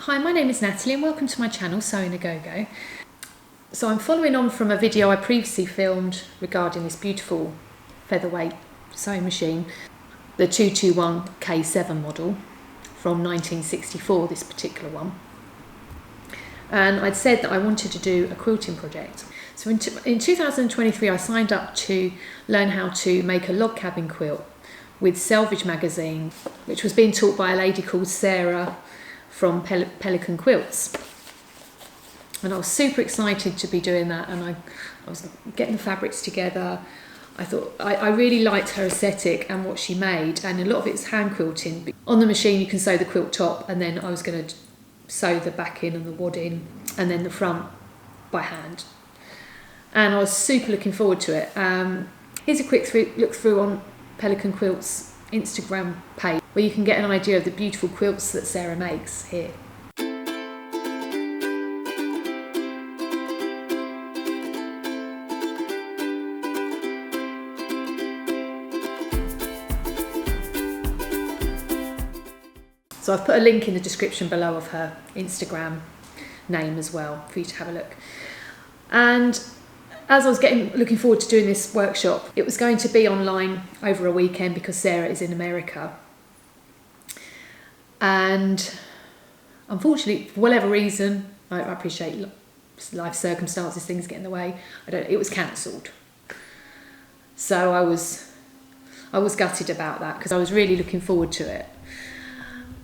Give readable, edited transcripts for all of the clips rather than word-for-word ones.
Hi, my name is Natalie and welcome to my channel, Sewing-a-GoGo. So I'm following on from a video I previously filmed regarding this beautiful featherweight sewing machine, the 221K7 model from 1964, this particular one. And I'd said that I wanted to do a quilting project. So in 2023 I signed up to learn how to make a log cabin quilt with Selvage magazine, which was being taught by a lady called Sarah from Perle Quilts. And I was super excited to be doing that, and I was getting the fabrics together. I thought I really liked her aesthetic and what she made, and a lot of it's hand quilting. On the machine you can sew the quilt top, and then I was going to sew the backing and the wadding and then the front by hand. And I was super looking forward to it. Here's a quick look through on Perle Quilts Instagram page, where you can get an idea of the beautiful quilts that Sarah makes here. So I've put a link in the description below of her Instagram name as well for you to have a look. And as I was looking forward to doing this workshop, it was going to be online over a weekend because Sarah is in America. And unfortunately, for whatever reason, I appreciate life circumstances, things get in the way. It was cancelled. So I was gutted about that because I was really looking forward to it.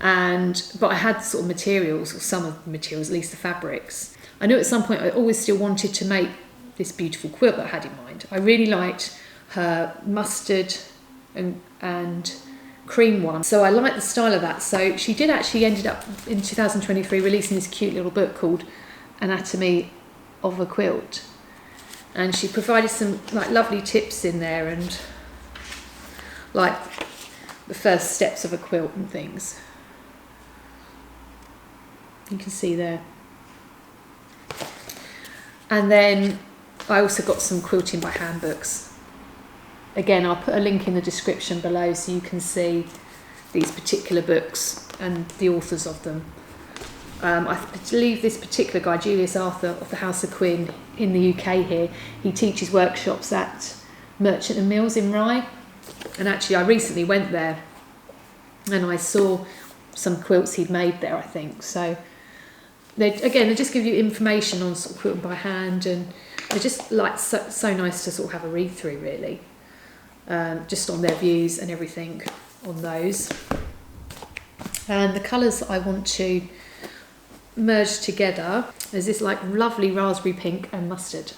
But I had sort of materials, or some of the materials, at least the fabrics. I knew at some point I always still wanted to make this beautiful quilt that I had in mind. I really liked her mustard and cream one, so I liked the style of that. So she did actually ended up in 2023 releasing this cute little book called Anatomy of a Quilt, and she provided some like lovely tips in there, and like the first steps of a quilt and things. You can see there. And then I also got some quilting by hand books. Again, I'll put a link in the description below so you can see these particular books and the authors of them. I believe this particular guy, Julius Arthur of the House of Quinn in the UK here, he teaches workshops at Merchant and Mills in Rye. And actually I recently went there and I saw some quilts he'd made there, I think. So they just give you information on sort of quilting by hand, and they're just like so nice to sort of have a read through, really, just on their views and everything on those. And the colours I want to merge together is this like lovely raspberry pink and mustard,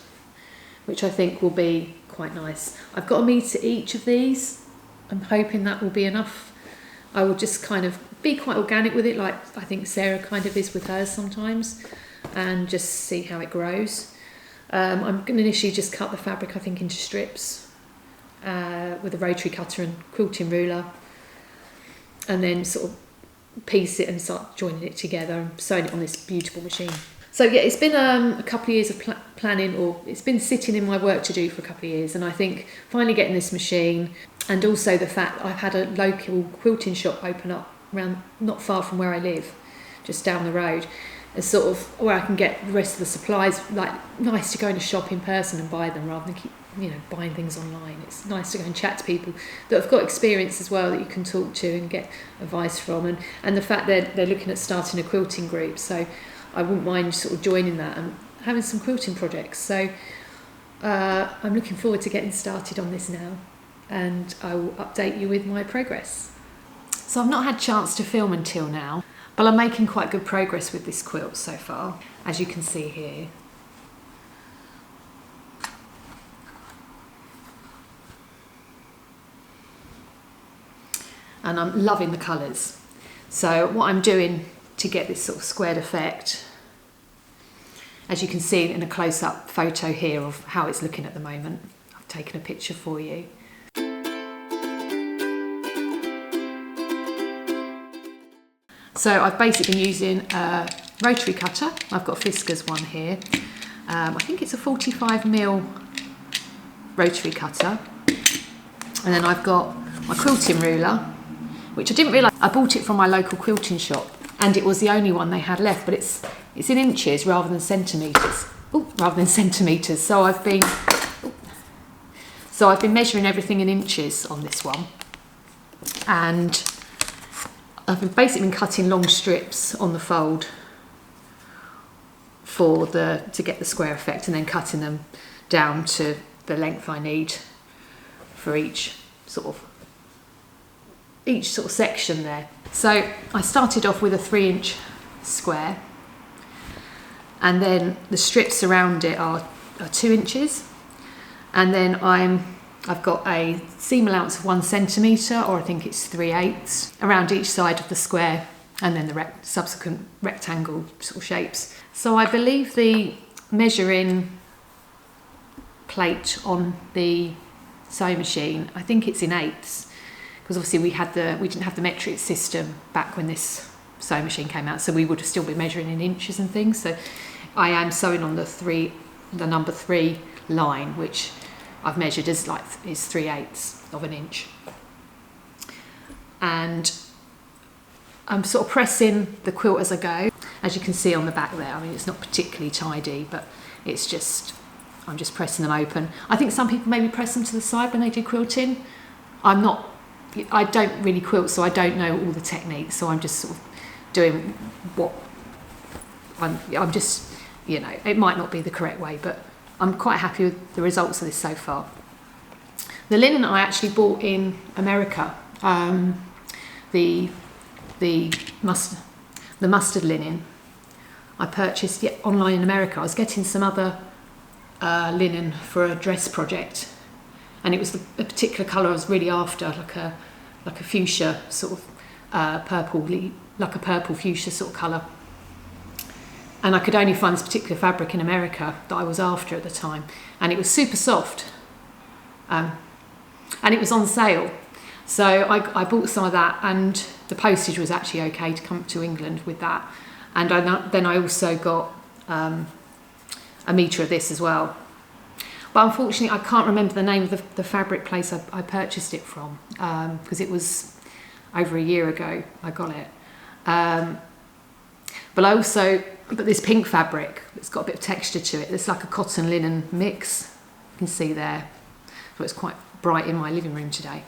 which I think will be quite nice. I've got a metre each of these. I'm hoping that will be enough. I will just kind of be quite organic with it, like I think Sarah kind of is with hers sometimes, and just see how it grows. I'm going to initially just cut the fabric, I think, into strips with a rotary cutter and quilting ruler, and then sort of piece it and start joining it together and sewing it on this beautiful machine. So yeah, it's been a couple of years of planning, or it's been sitting in my work to do for a couple of years, and I think finally getting this machine, and also the fact I've had a local quilting shop open up around not far from where I live, just down the road, as sort of where I can get the rest of the supplies. Like, nice to go in a shop in person and buy them rather than keep buying things online. It's nice to go and chat to people that have got experience as well that you can talk to and get advice from, and the fact they're looking at starting a quilting group, so I wouldn't mind sort of joining that and having some quilting projects. So I'm looking forward to getting started on this now, and I will update you with my progress. So I've not had a chance to film until now, but I'm making quite good progress with this quilt so far, as you can see here. And I'm loving the colours. So what I'm doing to get this sort of squared effect, as you can see in a close-up photo here of how it's looking at the moment. I've taken a picture for you. So I've basically been using a rotary cutter. I've got a Fiskars one here. I think it's a 45mm rotary cutter. And then I've got my quilting ruler, which I didn't realise, I bought it from my local quilting shop. and it was the only one they had left, but it's in inches rather than centimetres. So I've been measuring everything in inches on this one, and I've basically been cutting long strips on the fold to get the square effect, and then cutting them down to the length I need for each sort of section there. So I started off with a 3-inch square, and then the strips around it are 2 inches, and then I've got a seam allowance of 1 centimetre, or I think it's 3/8 around each side of the square, and then the subsequent rectangle sort of shapes. So I believe the measuring plate on the sewing machine, I think it's in 8ths, because obviously we didn't have the metric system back when this sewing machine came out, so we would have still been measuring in inches and things. So I am sewing on the number 3 line, which I've measured is 3/8 of an inch, and I'm sort of pressing the quilt as I go. As you can see on the back there, I mean, it's not particularly tidy, but I'm just pressing them open. I think some people maybe press them to the side when they do quilting. I don't really quilt, so I don't know all the techniques, so I'm just sort of doing what I'm just, it might not be the correct way, but I'm quite happy with the results of this so far. The linen I actually bought in America, the mustard linen I purchased online in America. I was getting some other linen for a dress project, and it was a particular colour I was really after, like a fuchsia sort of purple fuchsia sort of colour. And I could only find this particular fabric in America that I was after at the time, and it was super soft, and it was on sale. So I bought some of that, and the postage was actually okay to come to England with that. And then I also got a metre of this as well. But unfortunately, I can't remember the name of the fabric place I purchased it from, because it was over a year ago I got it. But this pink fabric, it's got a bit of texture to it. It's like a cotton linen mix. You can see there. So it's quite bright in my living room today,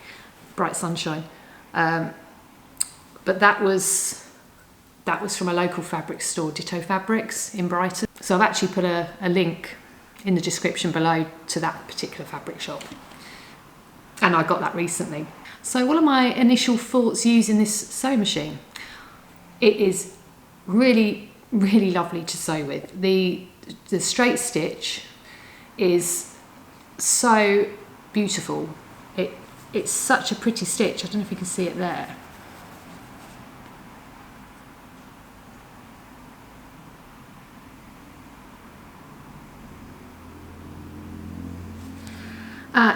bright sunshine. But that was from a local fabric store, Ditto Fabrics in Brighton. So I've actually put a link in the description below to that particular fabric shop, and I got that recently. So what are my initial thoughts using this sewing machine? It is really, really lovely to sew with. The straight stitch is so beautiful. It's such a pretty stitch. I don't know if you can see it there.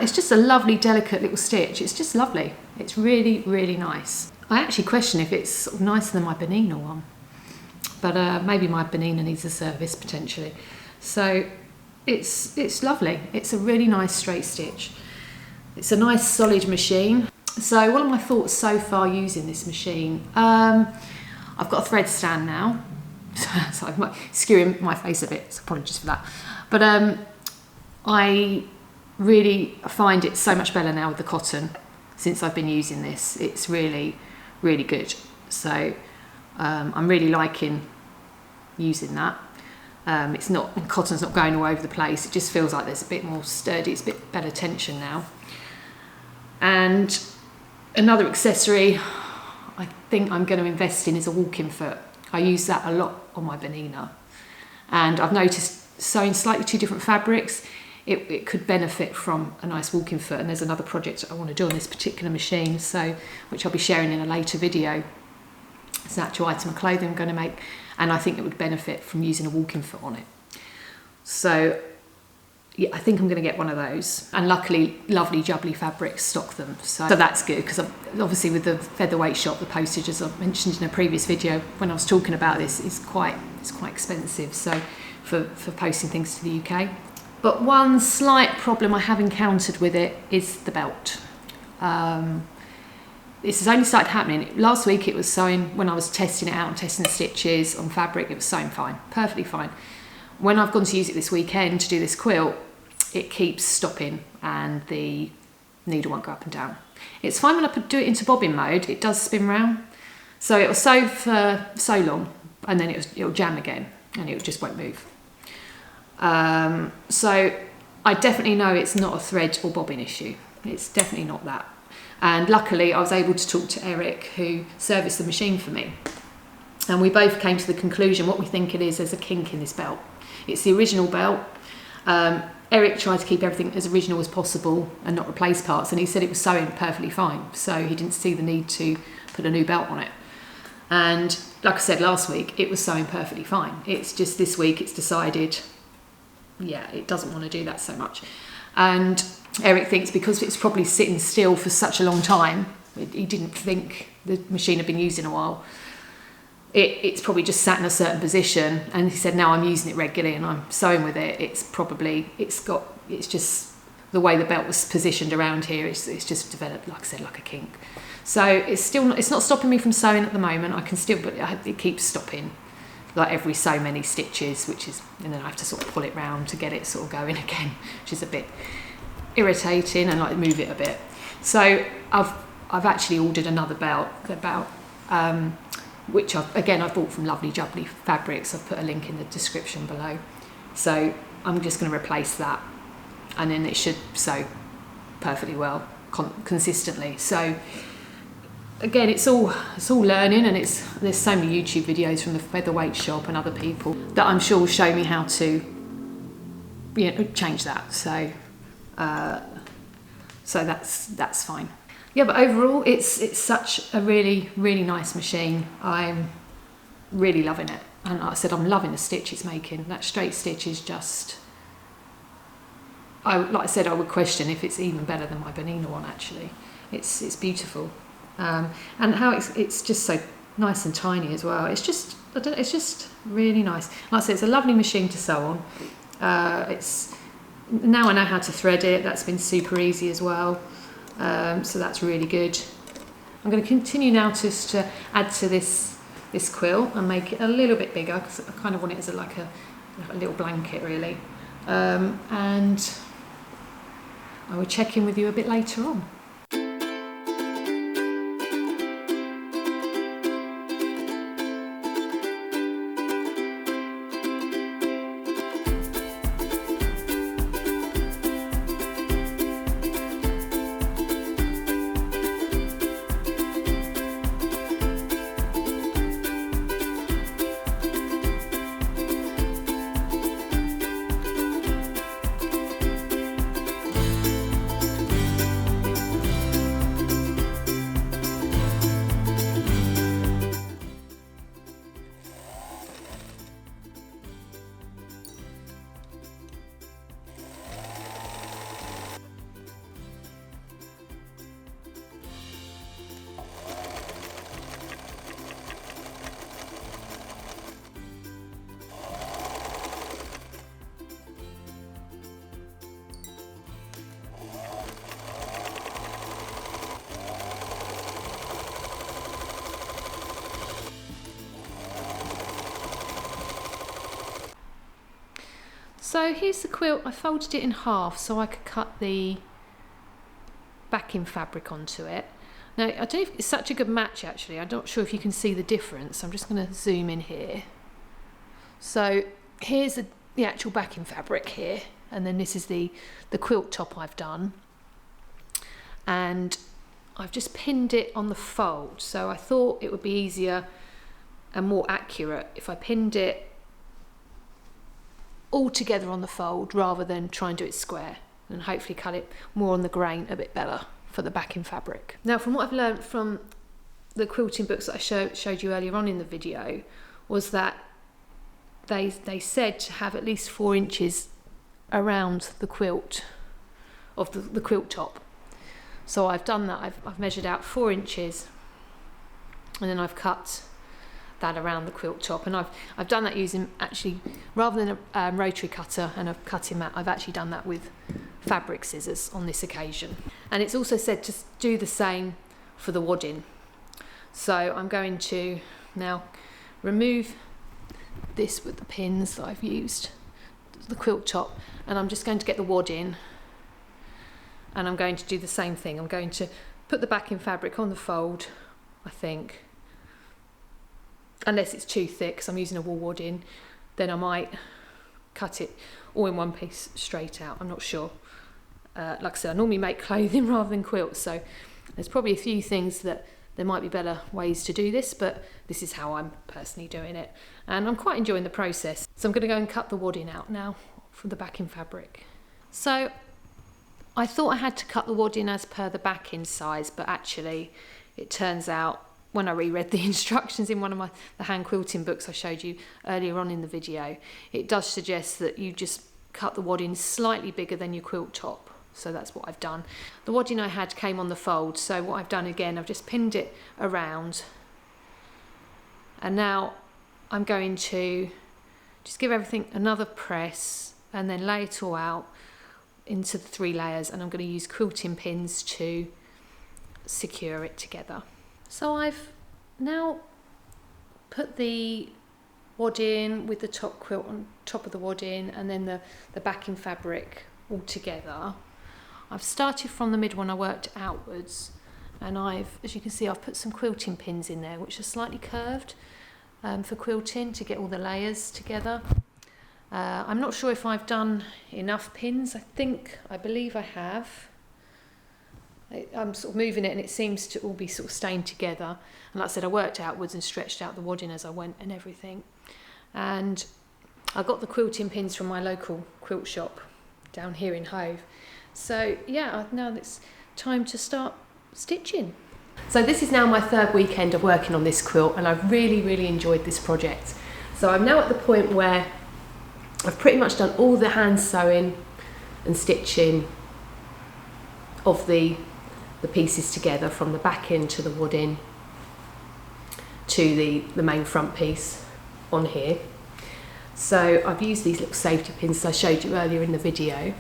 It's just a lovely, delicate little stitch. It's just lovely. It's really, really nice. I actually question if it's sort of nicer than my Bernina one, but maybe my Bernina needs a service potentially. So it's lovely. It's a really nice straight stitch. It's a nice solid machine. So what are my thoughts so far using this machine? I've got a thread stand now, so I'm skewing my face a bit, so apologies for that. But I really find it so much better now with the cotton since I've been using this. It's really, really good. So I'm really liking using that. Cotton's not going all over the place. It just feels like there's a bit more sturdy, it's a bit better tension now. And another accessory I think I'm going to invest in is a walking foot. I use that a lot on my Bernina, and I've noticed sewing slightly two different fabrics, it could benefit from a nice walking foot. And there's another project I want to do on this particular machine, which I'll be sharing in a later video. It's an actual item of clothing I'm going to make, and I think it would benefit from using a walking foot on it. So yeah, I think I'm going to get one of those, and luckily lovely jubbly fabrics stock them, so that's good, because obviously with the Featherweight shop, the postage, as I mentioned in a previous video when I was talking about this, is quite expensive, so for posting things to the UK. But one slight problem I have encountered with it is the belt. this has only started happening. Last week it was sewing, when I was testing it out and testing the stitches on fabric, it was sewing fine, perfectly fine. When I've gone to use it this weekend to do this quilt, it keeps stopping and the needle won't go up and down. It's fine when I do it into bobbin mode, it does spin round. So it'll sew for so long and then it'll jam again and it just won't move. So I definitely know it's not a thread or bobbin issue. It's definitely not that. And luckily I was able to talk to Eric, who serviced the machine for me. And we both came to the conclusion what we think it is, there's a kink in this belt. It's the original belt. Eric tried to keep everything as original as possible and not replace parts, and he said it was sewing perfectly fine, so he didn't see the need to put a new belt on it. And like I said last week, it was sewing perfectly fine. It's just this week it's decided, yeah, it doesn't want to do that so much. And Eric thinks because it's probably sitting still for such a long time, he didn't think the machine had been used in a while. It's probably just sat in a certain position, and he said now I'm using it regularly and I'm sewing with it. It's just the way the belt was positioned around here. It's just developed, like I said, like a kink. So it's not stopping me from sewing at the moment. I can still, but it keeps stopping like every so many stitches, and then I have to sort of pull it round to get it sort of going again, which is a bit irritating, and like move it a bit. So I've actually ordered another belt, which I've bought from Lovely Jubbly Fabrics. I've put a link in the description below. So I'm just going to replace that, and then it should sew perfectly well consistently. So again, it's all learning, and there's so many YouTube videos from the Featherweight shop and other people that I'm sure will show me how to change that. So that's fine. Yeah, but overall it's such a really, really nice machine. I'm really loving it, and like I said, I'm loving the stitch it's making. That straight stitch is just, like I said, I would question if it's even better than my Bernina one. Actually, it's beautiful. And how it's just so nice and tiny as well. It's just really nice. Like I said, it's a lovely machine to sew on. Now I know how to thread it. That's been super easy as well. So that's really good. I'm going to continue now just to add to this quilt and make it a little bit bigger, because I kind of want it as like a little blanket really. And I will check in with you a bit later on. So here's the quilt. I folded it in half so I could cut the backing fabric onto it. Now, I don't know if it's such a good match actually. I'm not sure if you can see the difference. I'm just going to zoom in here. So here's the actual backing fabric here, and then this is the quilt top I've done. And I've just pinned it on the fold. So I thought it would be easier and more accurate if I pinned it all together on the fold rather than try and do it square, and hopefully cut it more on the grain a bit better for the backing fabric. Now, from what I've learned from the quilting books that I showed you earlier on in the video, was that they said to have at least 4 inches around the quilt of the quilt top. So I've done that. I've measured out 4 inches, and then I've cut that around the quilt top, and I've done that using, actually, rather than a rotary cutter and a cutting mat, I've actually done that with fabric scissors on this occasion. And it's also said to do the same for the wadding. So I'm going to now remove this with the pins that I've used, the quilt top, and I'm just going to get the wadding, and I'm going to do the same thing. I'm going to put the backing fabric on the fold, I think, unless it's too thick because I'm using a wool wadding, then I might cut it all in one piece straight out. I'm not sure. Like I said, I normally make clothing rather than quilts, so there's probably a few things that there might be better ways to do this, but this is how I'm personally doing it, and I'm quite enjoying the process. So I'm going to go and cut the wadding out now from the backing fabric. So I thought I had to cut the wadding as per the backing size, but actually it turns out, when I reread the instructions in one of the hand quilting books I showed you earlier on in the video, it does suggest that you just cut the wadding slightly bigger than your quilt top. So that's what I've done. The wadding I had came on the fold, so what I've done again, I've just pinned it around, and now I'm going to just give everything another press and then lay it all out into the 3 layers, and I'm going to use quilting pins to secure it together. So I've now put the wadding with the top quilt on top of the wadding, and then the backing fabric all together. I've started from the middle and I worked outwards, and as you can see, I've put some quilting pins in there which are slightly curved for quilting to get all the layers together. I'm not sure if I've done enough pins. I believe I have. I'm sort of moving it and it seems to all be sort of staying together, and like I said, I worked outwards and stretched out the wadding as I went and everything. And I got the quilting pins from my local quilt shop down here in Hove. So yeah, now it's time to start stitching. So this is now my 3rd weekend of working on this quilt, and I've really enjoyed this project. So I'm now at the point where I've pretty much done all the hand sewing and stitching of the pieces together, from the backing to the wadding to the main front piece on here. So I've used these little safety pins I showed you earlier in the video,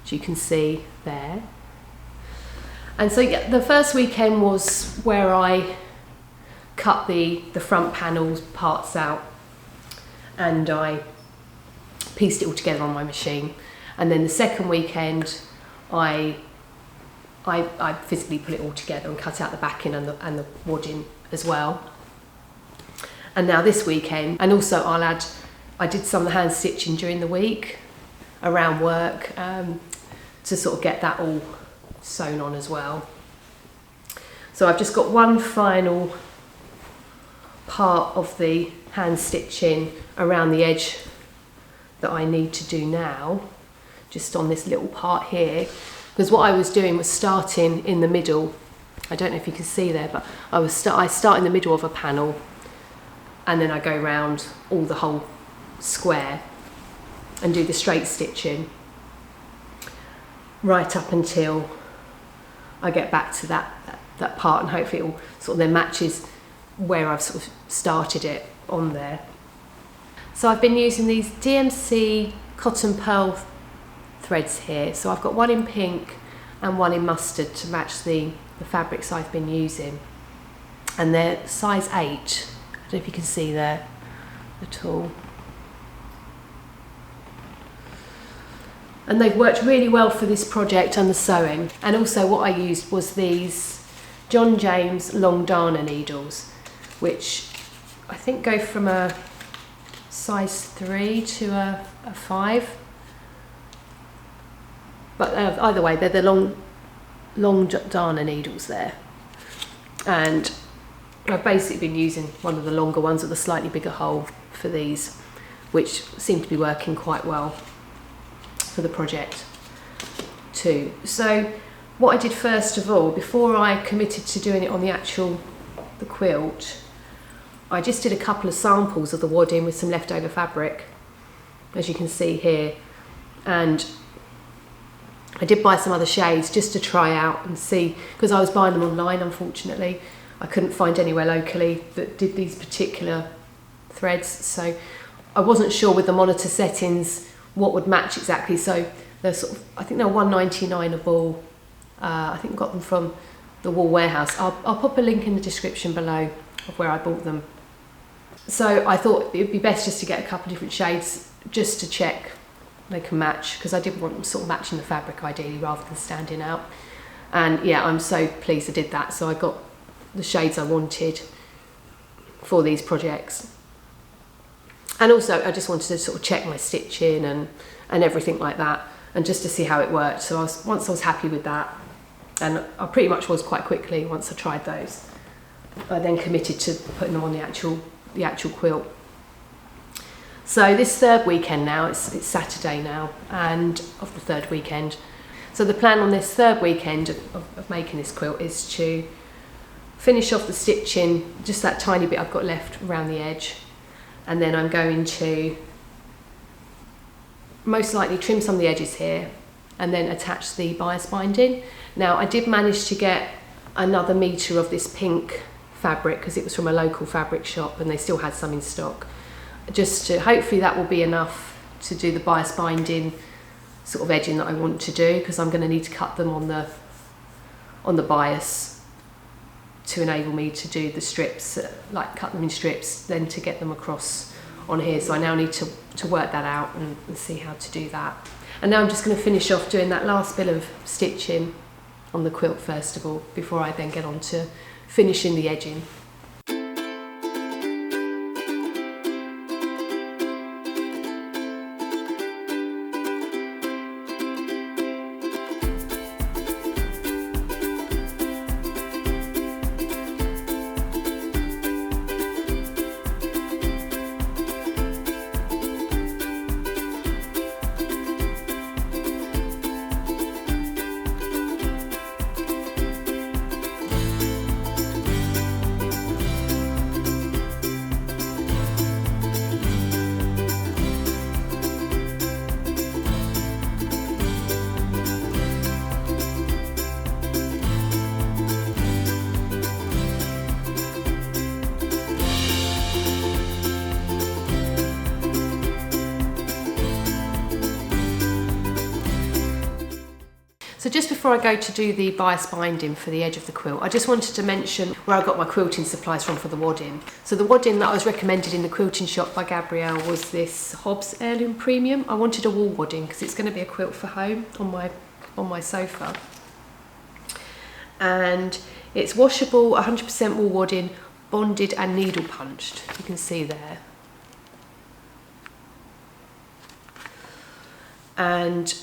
as you can see there. And so yeah, the first weekend was where I cut the front panels parts out and I pieced it all together on my machine. And then the second weekend I physically put it all together and cut out the backing and the wadding as well. And now this weekend, and also I did some of the hand stitching during the week around work to sort of get that all sewn on as well. So I've just got one final part of the hand stitching around the edge that I need to do now, just on this little part here, because what I was doing was starting in the middle. I don't know if you can see there, but I start in the middle of a panel and then I go round all the whole square and do the straight stitching right up until I get back to that part, and hopefully it all sort of then matches where I've sort of started it on there. So I've been using these DMC Coton Perle threads here. So I've got one in pink and one in mustard to match the fabrics I've been using, and they're size 8. I don't know if you can see there at all. And they've worked really well for this project and the sewing. And also what I used was these John James long darner needles, which I think go from a size 3 to a 5. But either way, they're the long darner needles there. And I've basically been using one of the longer ones with a slightly bigger hole for these, which seem to be working quite well for the project too. So what I did first of all, before I committed to doing it on the quilt, I just did a couple of samples of the wadding with some leftover fabric, as you can see here, and I did buy some other shades just to try out and see, because I was buying them online. Unfortunately, I couldn't find anywhere locally that did these particular threads, so I wasn't sure with the monitor settings what would match exactly. So they're sort of, I think they're $1.99 a ball. I think I got them from the Wool Warehouse. I'll pop a link in the description below of where I bought them. So I thought it would be best just to get a couple of different shades just to check they can match, because I did want them sort of matching the fabric ideally rather than standing out. And yeah, I'm so pleased I did that. So I got the shades I wanted for these projects. And also I just wanted to sort of check my stitching and everything like that, and just to see how it worked. So once I was happy with that, and I pretty much was quite quickly once I tried those, I then committed to putting them on the actual quilt. So this third weekend now, it's Saturday now, and of the third weekend. So the plan on this third weekend of making this quilt is to finish off the stitching, just that tiny bit I've got left around the edge, and then I'm going to most likely trim some of the edges here and then attach the bias binding. Now I did manage to get another metre of this pink fabric because it was from a local fabric shop and they still had some in stock. Just to, hopefully that will be enough to do the bias binding sort of edging that I want to do, because I'm going to need to cut them on the bias to enable me to do the strips, like cut them in strips, then to get them across on here. So I now need to work that out and see how to do that. And now I'm just going to finish off doing that last bit of stitching on the quilt first of all, before I then get on to finishing the edging. So just before I go to do the bias binding for the edge of the quilt, I just wanted to mention where I got my quilting supplies from for the wadding. So the wadding that I was recommended in the quilting shop by Gabrielle was this Hobbs Heirloom Premium. I wanted a wool wadding because it's going to be a quilt for home on my sofa. And it's washable, 100% wool wadding, bonded and needle punched. You can see there. And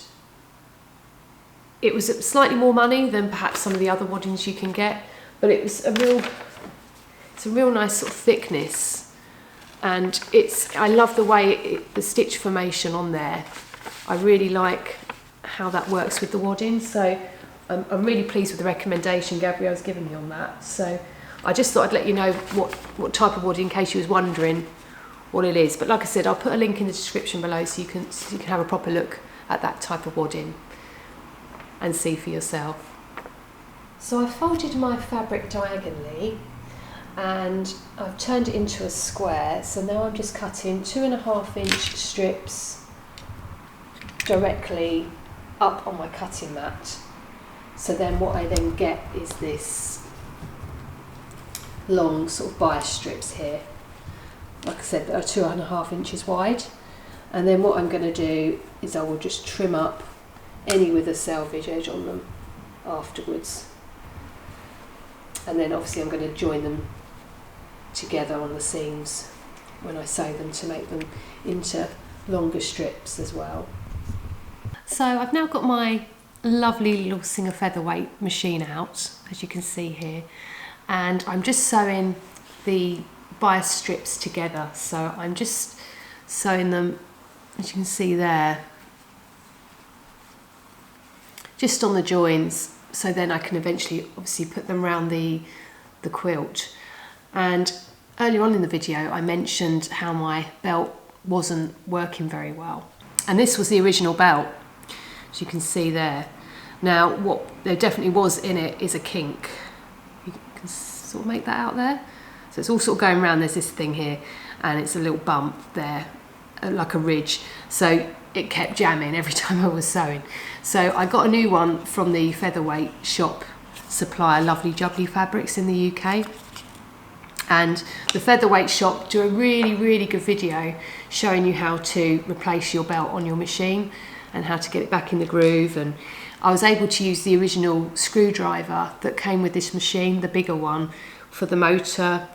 it was slightly more money than perhaps some of the other waddings you can get, but it's a real nice sort of thickness, and I love the way the stitch formation on there. I really like how that works with the wadding, so I'm really pleased with the recommendation Gabrielle's given me on that. So I just thought I'd let you know what type of wadding, in case you was wondering what it is. But like I said, I'll put a link in the description below so you can have a proper look at that type of wadding and see for yourself. So I folded my fabric diagonally and I've turned it into a square, so now I'm just cutting 2.5-inch strips directly up on my cutting mat. So then what I then get is this long sort of bias strips here, like I said, that are 2.5 inches wide. And then what I'm going to do is I will just trim up any with a selvage edge on them afterwards, and then obviously I'm going to join them together on the seams when I sew them to make them into longer strips as well. So I've now got my lovely little Singer Featherweight machine out, as you can see here, and I'm just sewing the bias strips together. So I'm just sewing them, as you can see there, just on the joins, so then I can eventually obviously put them around the quilt. And earlier on in the video I mentioned how my belt wasn't working very well, and this was the original belt, as you can see there. Now what there definitely was in it is a kink. You can sort of make that out there. So it's all sort of going around, there's this thing here and it's a little bump there, like a ridge, so it kept jamming every time I was sewing. So I got a new one from the Featherweight shop supply lovely jubbly fabrics in the UK. And the Featherweight shop do a really good video showing you how to replace your belt on your machine and how to get it back in the groove. And I was able to use the original screwdriver that came with this machine, the bigger one, for the motor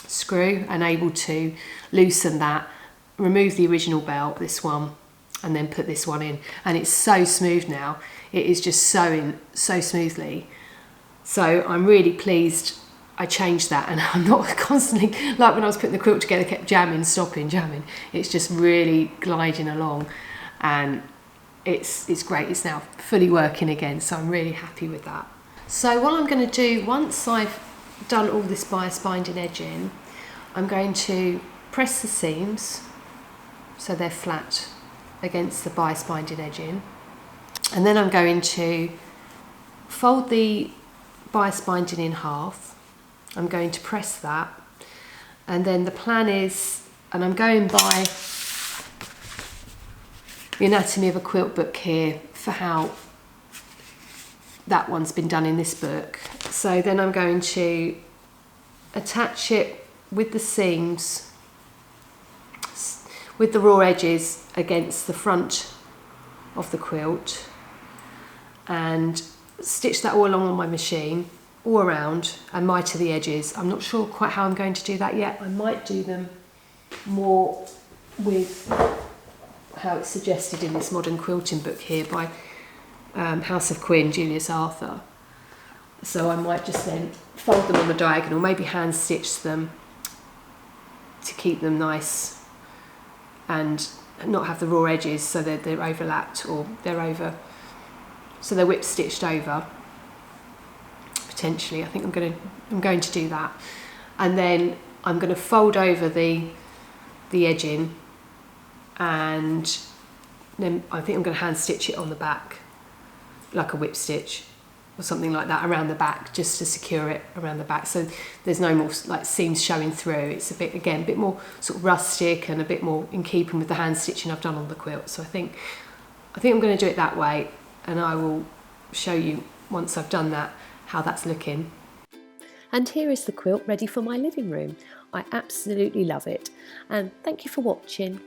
screw, and able to loosen that, remove the original belt, this one, and then put this one in. And it's so smooth now. It is just sewing so smoothly. So I'm really pleased I changed that, and I'm not constantly, like when I was putting the quilt together, kept jamming, stopping, jamming. It's just really gliding along, and it's great. It's now fully working again, so I'm really happy with that. So what I'm going to do, once I've done all this bias binding edging, I'm going to press the seams so they're flat against the bias binding edging, and then I'm going to fold the bias binding in half. I'm going to press that, and then the plan is, and I'm going by the Anatomy of a Quilt book here for how that one's been done in this book. So then I'm going to attach it with the seams, with the raw edges against the front of the quilt, and stitch that all along on my machine, all around, and miter the edges. I'm not sure quite how I'm going to do that yet. I might do them more with how it's suggested in this modern quilting book here by House of Quinn, Julius Arthur. So I might just then fold them on the diagonal, maybe hand stitch them to keep them nice and not have the raw edges so that they're overlapped, or they're over, so they're whip stitched over. Potentially, I think I'm going to do that, and then I'm going to fold over the edging, and then I think I'm going to hand stitch it on the back, like a whip stitch or something like that around the back, just to secure it around the back, so there's no more like seams showing through. It's a bit more sort of rustic and a bit more in keeping with the hand stitching I've done on the quilt. So I think I'm going to do it that way, and I will show you once I've done that how that's looking. And here is the quilt ready for my living room. I absolutely love it, and thank you for watching.